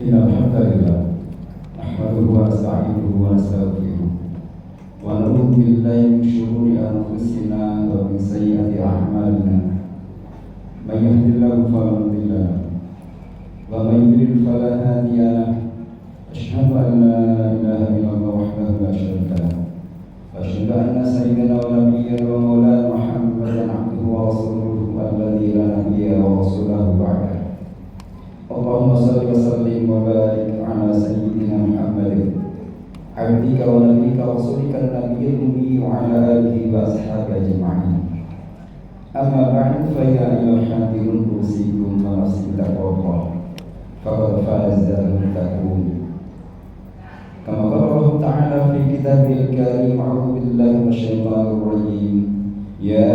إن الحمد لله نحمده ونستعينه ونستغفره ونعوذ بالله من شرور أنفسنا ومن سيئات أعمالنا من يهد الله فلا مضل له ومن يضلل فلا هادي له أشهد أن لا إله إلا الله وحده لا شريك له وأشهد أن سيدنا ونبينا ومولانا محمدا عبده ورسوله الذي لا نبي ورسوله بعده اللهم صل وسلم وبارك على سيدنا محمد عبدك ونبيك ورسولك النبي الأمي وعلى آله وأصحابه أجمعين. أما بعد فيا أيها الحاضرون أوصيكم ونفسي بتقوى الله فقد فاز المتقون. كما قال الله تعالى في كتابه الكريم أعوذ بالله من الشيطان الرجيم يا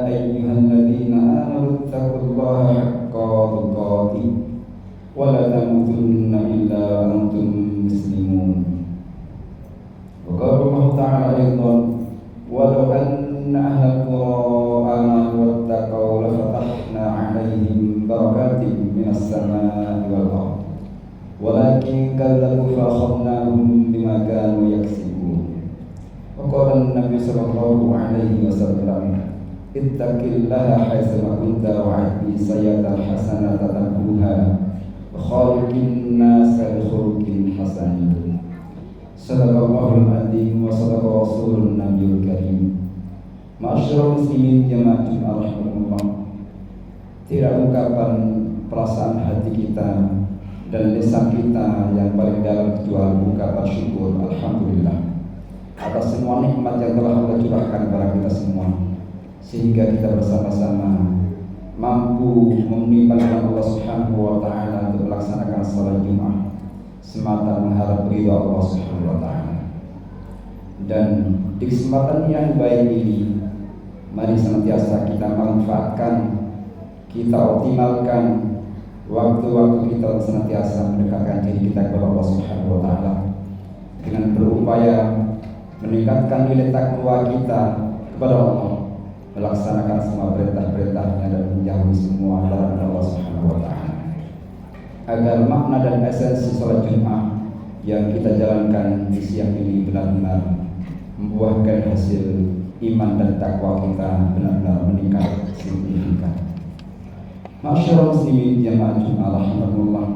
أيها الذين آمنوا اتقوا الله حق تقاته ولا تموتن إلا وأنتم مسلمون. وقال الله تعالى أيضا ولو أن أهل القرى آمنوا واتقوا لفتحنا عليهم بركات من السماء والأرض ولكن كذبوا فأخذناهم بما كانوا يكسبون. وقال النبي صلى الله عليه وسلم اتق الله حيثما كنت وعد سيئة الحسنة تمحوها وخالق الناس بخلق حسن. صدق الله العظيم وصدق رسول النبي الكريم. Ma'asyiral muslimin jamaah Jumat rahimakumullah. Tidak ungkapan perasaan hati kita dan lisan kita yang paling dalam kecuali ungkapan syukur alhamdulillah atas semua nikmat yang telah Allah curahkan kepada kita semua, sehingga kita bersama-sama mampu memenuhi panggilan Allah Subhanahu wa taala untuk melaksanakan salat Jumat semata mengharap ridha Allah Subhanahu wa taala. Dan di kesempatan yang baik ini mari senantiasa kita manfaatkan, kita optimalkan waktu-waktu kita senantiasa mendekatkan diri kita kepada Allah Subhanahu wa taala dengan berupaya meningkatkan nilai takwa kita kepada Allah, melaksanakan semua perintah-perintahnya dan menjauhi semua larangan Allah Subhanahu wa taala, agar makna dan esensi salat Jumat yang kita jalankan di siang ini benar-benar membuahkan hasil iman dan takwa kita benar-benar meningkat signifikan. Ma'asyiral muslimin jamaah Jumat rahimakumullah.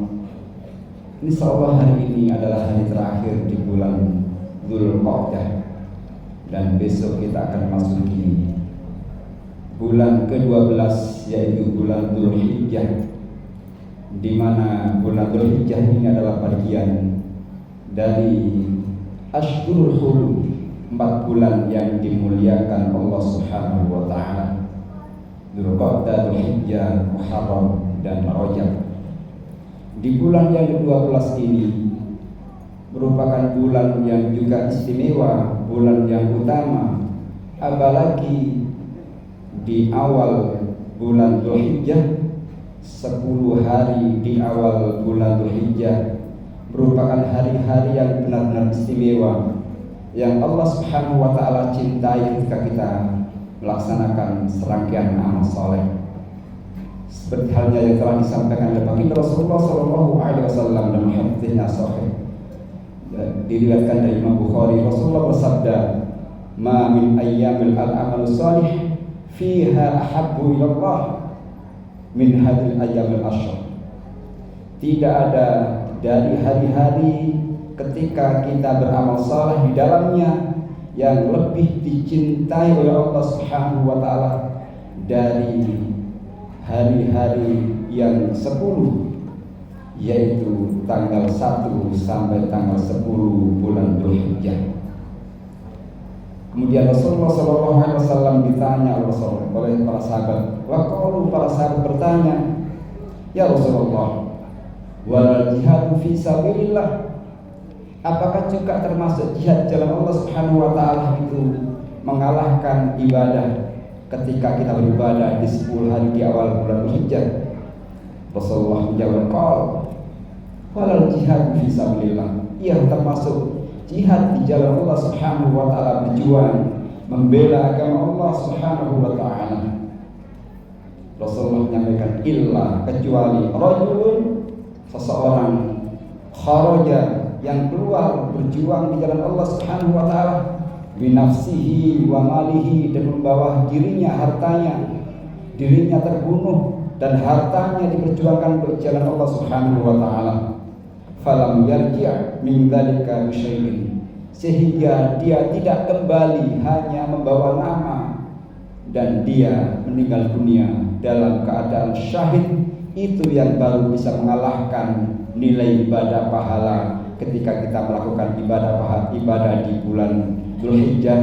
Insyaallah hari ini adalah hari terakhir di bulan Dzulqa'dah dan besok kita akan masuki bulan ke-12 yaitu bulan Dzulhijjah, di mana bulan Dzulhijjah ini adalah bagian dari Ashhurul Hurum, 4 bulan yang dimuliakan Allah Subhanahu wa taala. Dzulqa'dah, Dzulhijjah, Muharram dan Rajab. Di bulan yang ke-12 ini merupakan bulan yang juga istimewa, bulan yang utama, apalagi di awal bulan Dzulhijjah, 10 hari di awal bulan Dzulhijjah merupakan hari-hari yang benar-benar istimewa yang Allah Subhanahu wa taala cintai ketika kita melaksanakan serangkaian amal saleh. Seperti halnya yang telah disampaikan oleh baginda Rasulullah sallallahu alaihi wasallam dalam hadisnya sahih. Diriwayatkan dari Imam Bukhari, Rasulullah bersabda, "Ma min ayyamil al-amal salih fiha ahabbu ila Allah min hadhil ayyamil ashr." Tidak ada dari hari-hari ketika kita beramal saleh di dalamnya yang lebih dicintai oleh Allah Subhanahu wa taala dari hari-hari yang 10, yaitu tanggal 1 sampai tanggal 10 bulan Dzulhijjah. Kemudian Rasulullah sallallahu alaihi wasallam ditanya oleh para sahabat. Waqalu, para sahabat bertanya, "Ya Rasulullah, wal jihad fi sabilillah?" Apakah juga termasuk jihad jalan Allah Subhanahu wa taala itu mengalahkan ibadah ketika kita beribadah di 10 hari di awal bulan Dzulhijjah? Rasulullah menjawab, "Qal walal jihad fi sabilillah." Ia termasuk jihad di jalan Allah Subhanahu wa taala, berjuang membela agama Allah Subhanahu wa taala. Rasulullah menyampaikan illa, kecuali rajulun, seseorang kharaja yang keluar berjuang di jalan Allah Subhanahu wa taala binafsihi wa malihi, dan membawa dirinya, hartanya, dirinya terbunuh dan hartanya diperjuangkan untuk jalan Allah Subhanahu wa taala. Falam yarji' min dzalika bisyai'in, sehingga dia tidak kembali, hanya membawa nama, dan dia meninggal dunia dalam keadaan syahid. Itu yang baru bisa mengalahkan nilai ibadah pahala ketika kita melakukan ibadah di bulan Dzulhijjah,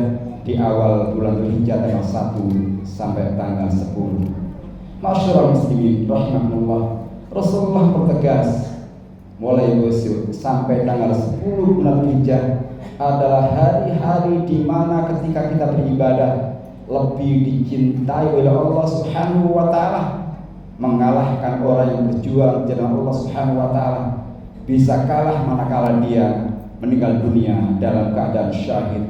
di awal bulan Dzulhijjah tanggal 1 sampai tanggal 10. Masyarul muslimin rahimahullah, Rasulullah bertegas mulai besok sampai tanggal 10 bulan Dzulhijjah adalah hari-hari di mana ketika kita beribadah lebih dicintai oleh Allah Subhanahu wa taala, mengalahkan orang yang berjuang jalan Allah Subhanahu wa taala. Bisa kalah manakala dia meninggal dunia dalam keadaan syahid.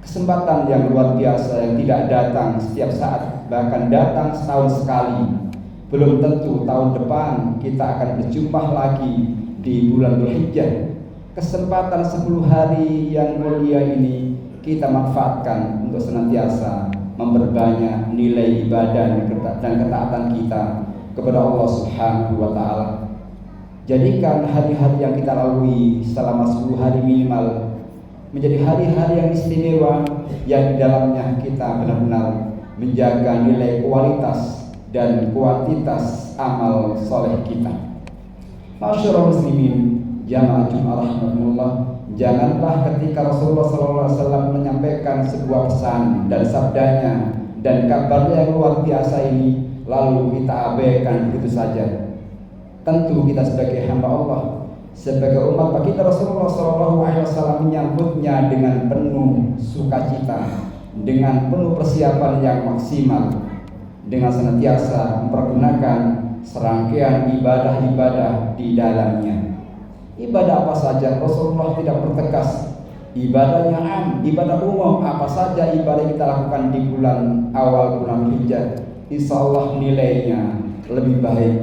Kesempatan yang luar biasa yang tidak datang setiap saat, bahkan datang setahun sekali. Belum tentu tahun depan kita akan berjumpa lagi di bulan Dzulhijjah. Kesempatan 10 hari yang mulia ini kita manfaatkan untuk senantiasa memperbanyak nilai ibadah dan ketaatan kita kepada Allah Subhanahu wa taala. Jadikan hari-hari yang kita lalui selama 10 hari minimal menjadi hari-hari yang istimewa, yang di dalamnya kita benar-benar menjaga nilai kualitas dan kuantitas amal soleh kita. Masyarul muslimin jamaah Jumat rahmatullah, janganlah ketika Rasulullah SAW menyampaikan sebuah pesan dan sabdanya dan kabarnya yang luar biasa ini lalu kita abaikan begitu saja. Tentu kita sebagai hamba Allah, sebagai umat baginda Rasulullah SAW menyambutnya dengan penuh sukacita, dengan penuh persiapan yang maksimal, dengan senantiasa mempergunakan serangkaian ibadah-ibadah di dalamnya. Ibadah apa saja Rasulullah tidak bertegas. Ibadahnya ibadah umum, apa saja ibadah yang kita lakukan di bulan awal bulan Dzulhijjah, insya Allah nilainya lebih baik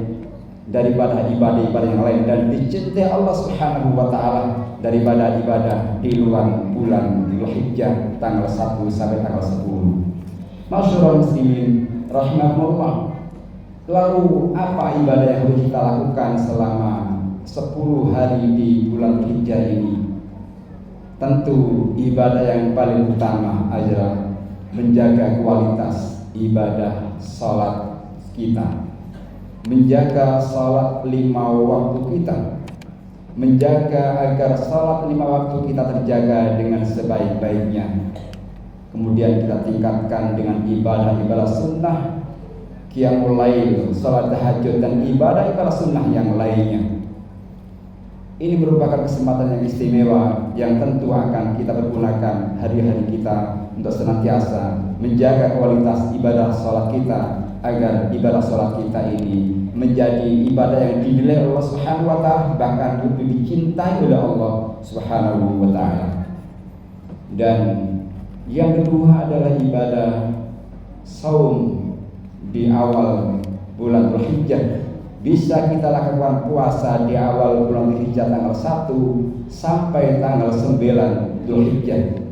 daripada ibadah-ibadah yang lain dan dicintai Allah Subhanahu wa taala daripada ibadah di luar bulan Dzulhijjah tanggal 1 sampai tanggal 10. Masyarul muslimin rahimahullah. Lalu apa ibadah yang harus kita lakukan selama 10 hari di bulan Dzulhijjah ini? Tentu ibadah yang paling utama adalah menjaga kualitas ibadah salat kita, menjaga salat 5 waktu kita, menjaga agar salat 5 waktu kita terjaga dengan sebaik-baiknya. Kemudian kita tingkatkan dengan ibadah-ibadah sunnah, qiyamul lail, salat tahajud, dan ibadah-ibadah sunnah yang lainnya. Ini merupakan kesempatan yang istimewa yang tentu akan kita pergunakan hari-hari kita untuk senantiasa menjaga kualitas ibadah salat kita, agar ibadah salat kita ini menjadi ibadah yang dinilai Allah Subhanahu wa taala, bahkan lebih dicintai oleh Allah Subhanahu wa taala. Dan yang kedua adalah ibadah saum di awal bulan Dzulhijjah. Bisa kita lakukan puasa di awal bulan Dzulhijjah tanggal 1 sampai tanggal 9 Dzulhijjah.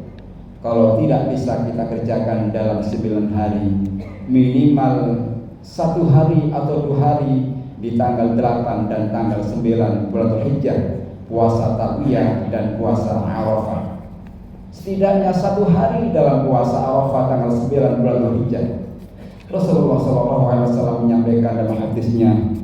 Kalau tidak bisa kita kerjakan dalam 9 hari, minimal 1 hari atau 2 hari di tanggal 8 dan tanggal 9 bulan Dzulhijjah, puasa Tarwiyah dan puasa Arafah. Setidaknya 1 hari dalam puasa Arafah tanggal 9 bulan Dzulhijjah. Rasulullah SAW menyampaikan dalam hadisnya,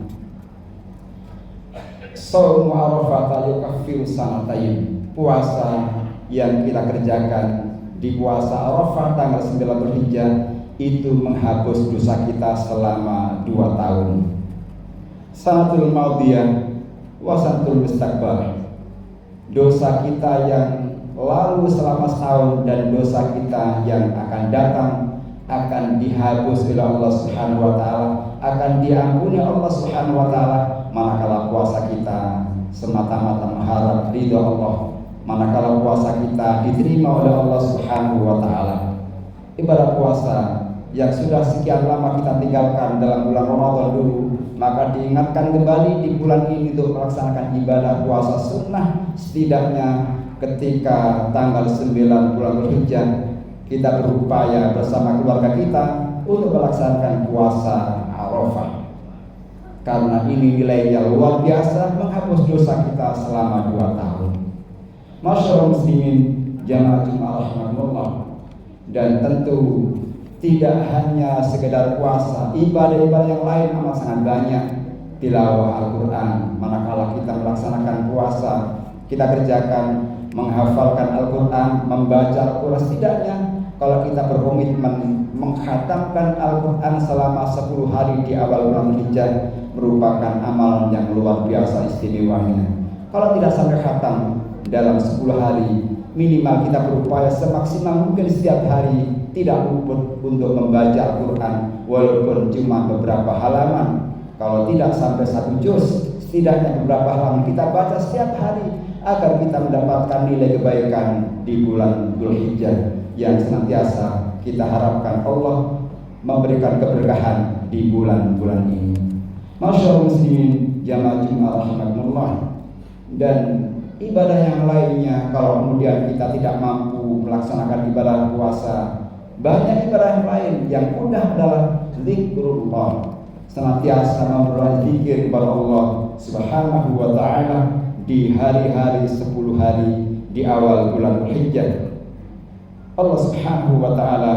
Shaum Arafah yukaffiru sanatain. Puasa yang kita kerjakan di puasa Arafah tanggal 9 Dzulhijjah itu menghapus dosa kita selama 2 tahun. Sanatul madiyah wa sanatul mustaqbal. Dosa kita yang lalu selama setahun dan dosa kita yang akan datang akan dihapus oleh Allah Subhanahu wa taala, akan diampuni Allah Subhanahu wa taala manakala puasa kita semata-mata mengharap ridha Allah, manakala puasa kita diterima oleh Allah Subhanahu wa taala. Ibadah puasa yang sudah sekian lama kita tinggalkan dalam bulan Ramadan dulu, maka diingatkan kembali di bulan ini untuk melaksanakan ibadah puasa sunnah. Setidaknya ketika tanggal 9 bulan Dzulhijjah kita berupaya bersama keluarga kita untuk melaksanakan puasa Arafah, karena ini nilainya luar biasa, menghapus dosa kita selama 2 tahun. Masyaallah muslimin jamaah Jumat rahmatullah. Dan tentu tidak hanya sekedar puasa, ibadah-ibadah yang lain amat sangat banyak. Tilawah Al-Quran, manakala kita melaksanakan puasa, kita kerjakan menghafalkan Al-Quran, membaca Al-Quran. Setidaknya kalau kita berkomitmen mengkhatamkan Al-Quran selama 10 hari di awal bulan Dzulhijjah, merupakan amalan yang luar biasa istimewanya. Kalau tidak sampai khatam dalam 10 hari, minimal kita berupaya semaksimal mungkin setiap hari tidak luput untuk membaca Al-Quran, walaupun cuma beberapa halaman. Kalau tidak sampai 1 juz, setidaknya beberapa halaman kita baca setiap hari, agar kita mendapatkan nilai kebaikan di bulan Dzulhijjah yang senantiasa kita harapkan Allah memberikan keberkahan di bulan-bulan ini. Masyaallah muslimin jamaah Jumat rahmatullah. Dan ibadah yang lainnya, kalau kemudian kita tidak mampu melaksanakan ibadah puasa, banyak ibadah yang lain yang mudah adalah zikrullah, senantiasa memperoleh zikir kepada Allah Subhanahu wa taala di hari-hari 10 hari di awal bulan Dzulhijjah. Allah Subhanahu wa taala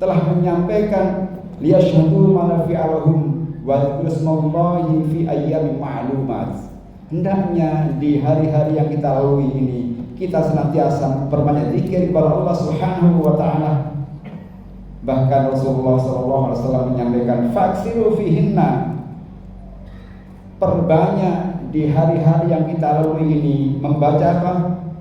telah menyampaikan liyashhadu manafi'alahum wa dzikrullahi fi ayyamin ma'lumat. Hendaknya di hari-hari yang kita lalui ini kita senantiasa berbanyak zikir kepada Allah Subhanahu wa taala. Bahkan Rasulullah SAW menyampaikan faksiru fihinna, perbanyak di hari-hari yang kita lalui ini membaca apa?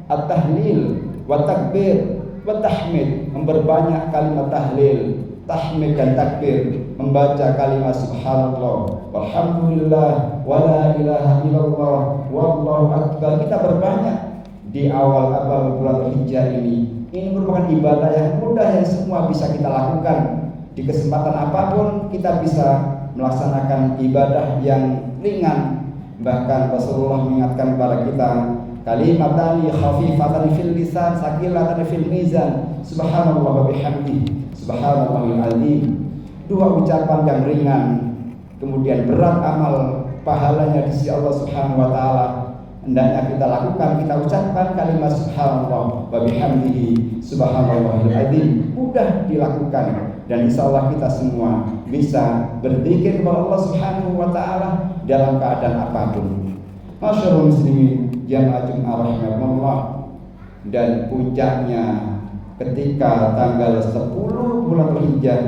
At-tahlil wa takbir wa tahmid, memperbanyak kalimat tahlil, tahmid dan takbir, membaca kalimat subhanallah walhamdulillah wala ilaha illallah wallahu akbar. Kita berbanyak di awal-awal bulan Dzulhijjah ini. Ini merupakan ibadah yang mudah yang semua bisa kita lakukan. Di kesempatan apapun kita bisa melaksanakan ibadah yang ringan. Bahkan Rasulullah mengingatkan kepada kita, kalimatani khafifatani fil lisan saqilatani fil mizan, subhanallah wa bihamdi subhanallahil azim. 2 ucapan yang ringan kemudian berat amal pahalanya di sisi Allah Subhanahu wa taala. Hendaknya kita lakukan, kita ucapkan kalimat subhanallah wa bihamdihi subhanallahil azim. Mudah dilakukan dan insyaallah kita semua bisa berzikir kepada Allah Subhanahu wa taala dalam keadaan apapun. Masyaallah muslimin jamaah Jumat rahmatullah. Dan puncaknya ketika tanggal 10 bulan Dzulhijjah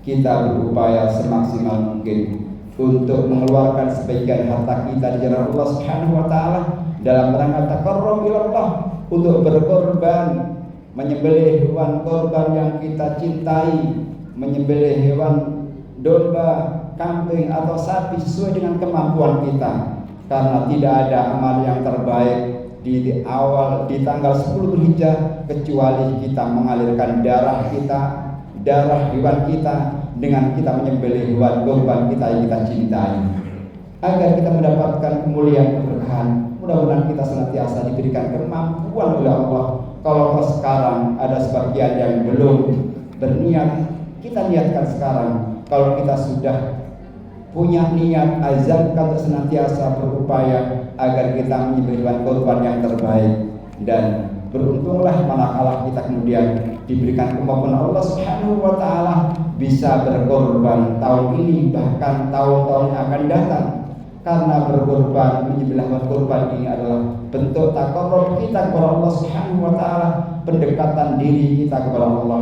kita berupaya semaksimal mungkin untuk mengeluarkan sebagian harta kita di jalan Allah Subhanahu wa taala dalam rangka taqarrub ila Allah, untuk berkorban, menyembelih hewan korban yang kita cintai, menyembelih hewan domba, kambing atau sapi sesuai dengan kemampuan kita. Karena tidak ada amal yang terbaik di tanggal 10 Dzulhijjah kecuali kita mengalirkan darah kita, darah hewan kita, dengan kita menyembelih hewan kurban kita yang kita cintai, agar kita mendapatkan kemuliaan keberkahan. Mudah-mudahan kita senantiasa diberikan kemampuan oleh Allah. Kalau sekarang ada sebagian yang belum berniat, kita niatkan sekarang. Kalau kita sudah punya niat, azamkan untuk senantiasa berupaya agar kita menyembelih hewan kurban yang terbaik. Dan beruntunglah manakala kita kemudian diberikan kemampuan Allah Subhanahu wa taala bisa berkorban tahun ini, bahkan tahun-tahun yang akan datang. Karena berkorban, menyembelih hewan kurban ini adalah bentuk taqarrub kita kepada Allah Subhanahu wa taala, pendekatan diri kita kepada Allah.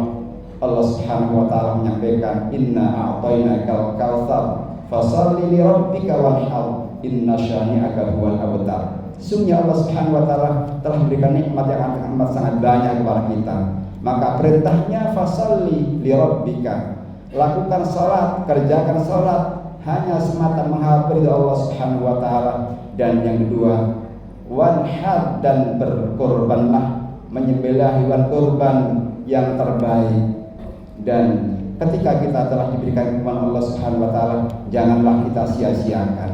Allah Subhanahu wa taala menyampaikan, inna a'tainakal kautsar fashalli li rabbika wanhar inna syani'aka huwal abtar. Sungguh Allah Subhanahu wa taala telah memberikan nikmat yang amat sangat banyak kepada kita. Maka perintahnya fasalli li rabbika, lakukan salat, kerjakan salat hanya semata mengharap ridha Allah Subhanahu wa taala. Dan yang kedua, wanhar, dan berkorbanlah, menyembelih hewan kurban yang terbaik. Dan ketika kita telah diberikan kemampuan Allah Subhanahu wa taala, janganlah kita sia-siakan.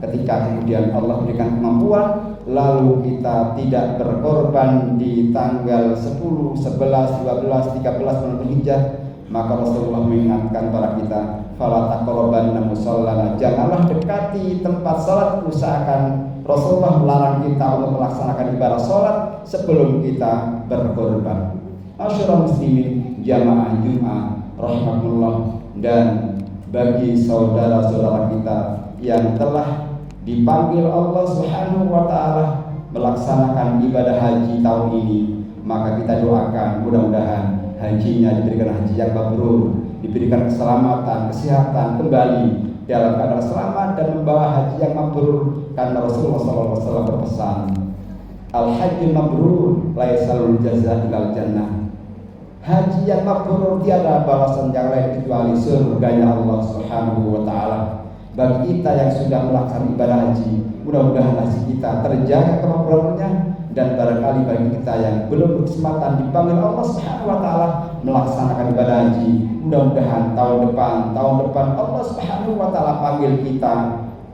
Ketika kemudian Allah berikan kemampuan, lalu kita tidak berkorban di tanggal 10, 11, 12, 13 bulan Dzulhijjah, maka Rasulullah mengingatkan kepada kita, fala taqrabanna musallana, janganlah dekati tempat salat. Usahakan Rasulullah melarang kita untuk melaksanakan ibadah salat sebelum kita berkorban. Masyarakat muslimin jamaah Jumat rahmatullah, dan bagi saudara-saudara kita yang telah dipanggil Allah Subhanahu wa taala melaksanakan ibadah haji tahun ini, maka kita doakan mudah-mudahan hajinya diberikan haji yang mabrur, diberikan keselamatan, kesehatan, kembali dalam keadaan selamat dan membawa haji yang mabrur, karena Rasulullah SAW berpesan, al-hajjul mabrur laisalul jazaa ilal jannah. Haji yang mabrur tiada balasan yang lain kecuali surganya Allah Subhanahu wa taala. Bagi kita yang sudah melaksanakan ibadah haji, mudah-mudahan haji kita terjaga kemakburannya, dan barangkali bagi kita yang belum berkesempatan dipanggil Allah Subhanahu wa taala melaksanakan ibadah haji, mudah-mudahan tahun depan Allah Subhanahu wa taala panggil kita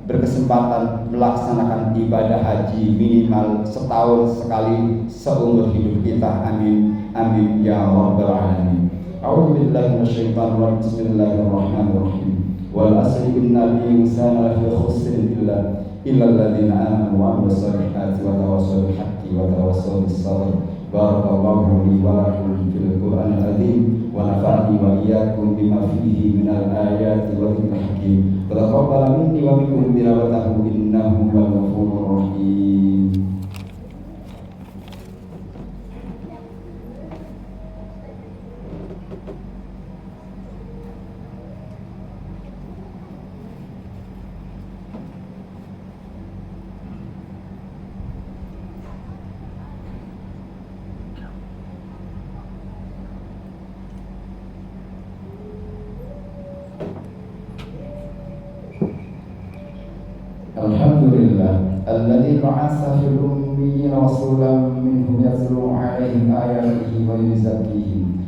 berkesempatan melaksanakan ibadah haji minimal setahun sekali seumur hidup kita. Amin amin ya rabbal alamin. A'udzubillahi minasyaitonir rajim. Bismillahirrahmanirrahim. Wal asri innal insana lafi khusrin illa alladziina aamanu wa 'amilus solihati wa tawassaw bil haqqi wa tawassaw bis sabr. Barakallahu li wa lakum fil Qur'anil azim wa nafa'ani wa iyyakum bima fihi minal ayati wa dzikril hakim. Wa taqabbal minni wa minkum tilawatahu innahu huwal ghafurur rahim. Alhamdulillah alladzi ba'atsa fil ummiyyin rasulan minhum yatlu 'alaihim ayatihi wa yuzakkihim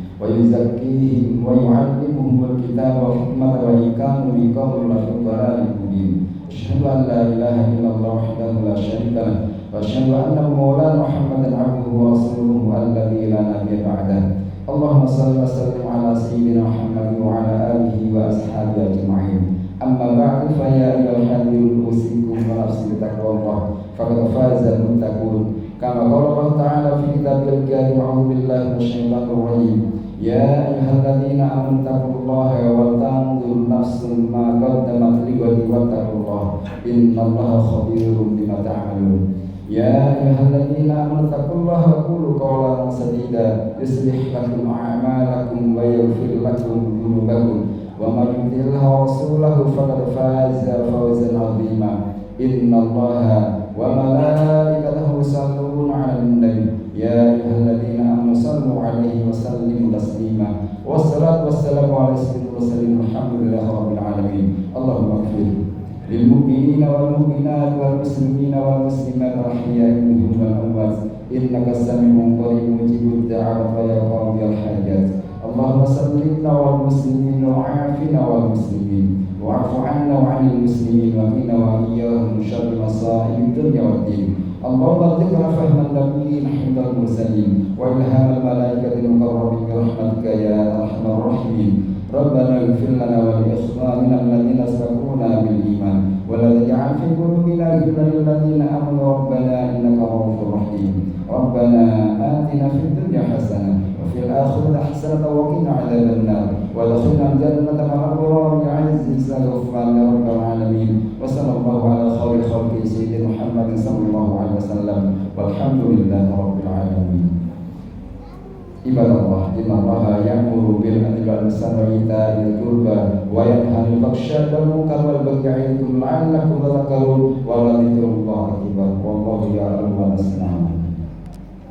wa yu'allimuhumul kitaba wal hikmata wa in kanu min qablu lafi dhalalin mubin. Asyhadu an la ilaha illallah wahdahu la syarika lahu wa asyhadu anna maulana Muhammadan 'abduhu wa rasuluhu alladzi la nabiyya ba'dahu. Allahumma shalli wa sallim ala sayyidina Muhammad wa ala alihi wa ashabihi ajma'in. Amma ba'du, fa ya ayyuhal hadirun usikum wa nafsi bi taqwallah faqad faza al-muttaqun. Kama qala Allah ta'ala fi kitabil karim, a'udzu billahi minasyaitonir rajim. Ya ayyuhalladzina amanu taqullaha wa tanzur nafsun ma qaddamat lighadin wattaqullaha innallaha khabirum bima ta'malun. Ya ayyuhalladzina amanu taqullaha wa qulu qawlan sadida yuslih lakum a'malakum wa yaghfir lakum dhunubakum. Wa man yuti'illah wa rasulahu faqad faza fawzan 'azima. Innallaha wa malaikatahu yusalluna 'alan nabi. Ya ayyuhalladzina amanu sallu 'alaihi wa sallimu taslima. Wassalatu wassalamu 'ala sayyidil mursalin walhamdulillahi rabbil alamin. Allahumma ighfir lil mu'minina wal mu'minat wal muslimina wal muslimat al ahya'i minhum wal amwat innaka sami'un qaribun mujibud da'wat wa ya qadiyal hajat. Allahumma sallimna wal muslimin wa 'afina wal muslimin wa'fu 'anna wa 'anil muslimin wa qina wa iyyahum syarri masa'ibid dunya wad din. Allahumma dzikra fahman nabiyyin hindal mursalin wa ilhamal malaikatil muqarrabin bi rahmatika ya arhamar rahimin. Rabbana ighfir lana wa li ikhwanina alladhina sabaquna bil iman wa la taj'al fi qulubina ghillan lil ladzina amanu rabbana innaka ra'ufur rahim. Rabbana atina fid dunya hasanah wa fil akhirati hasanah wa qina 'adzabannar wa adkhilna jannata ma'al abrar bi'izzi ghufran ya rabbal alamin. Wa sallallahu ala khairi khalqi sayyidina Muhammadin sallallahu alaihi wasallam walhamdulillahi rabbil alamin. Ibadallah, innallaha ya'muru bil 'adli wal ihsani wa itaa'il qurba wa yanha 'anil fahsya'i wal munkari wal baghi 'ya'idukum la'allakum tadhakkarun wa la dzikrullahi akbar wallahu ya'lamu ma tasna'un.